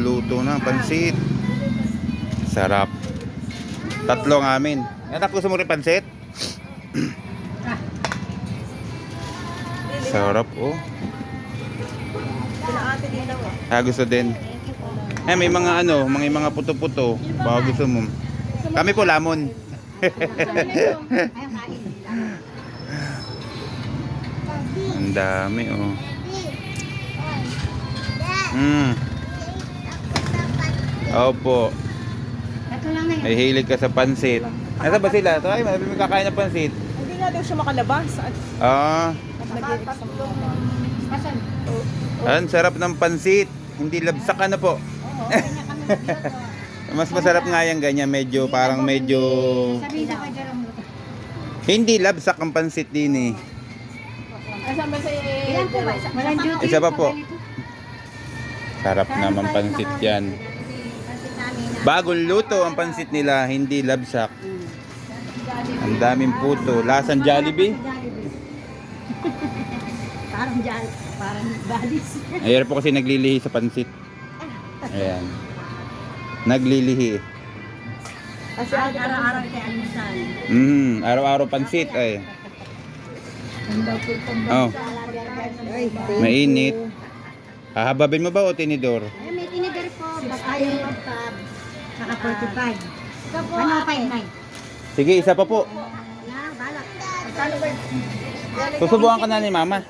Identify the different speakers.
Speaker 1: luto na pansit. Sarap. Tatlo ang amin. Anak, gusto mo rin pansit? Sarap, oh. Gusto din. May mga mga puto-puto. Baka gusto mo. Kami po lamon. Ang dami, oh. Opo. Ay hilig ka sa pansit. Nasa ba sila? Ay, may kakain ng pansit.
Speaker 2: Hindi nga daw siya makalabas.
Speaker 1: Ang sarap ng pansit. Hindi labsak na po. Mas masarap nga yan ganyan. Medyo, parang medyo... Hindi labsak ang pansit din eh. Isa pa po. Sarap naman pansit yan. Bagong luto ang pansit nila, hindi labsak. Ang daming puto. Lasang Jollibee.
Speaker 3: Parang balis.
Speaker 1: Ayan po kasi naglilihi sa pansit. Ayan. Naglilihi.
Speaker 3: Kasi araw-araw kay almusal.
Speaker 1: Araw-araw pansit ay. Oh. Mainit. Hahababin mo ba o tinidor?
Speaker 3: May tinidor po. Ayaw tab. Saka 45. Ano 5-9?
Speaker 1: Sige, isa pa po.
Speaker 3: Balak.
Speaker 1: Susubukan ka na ni mama.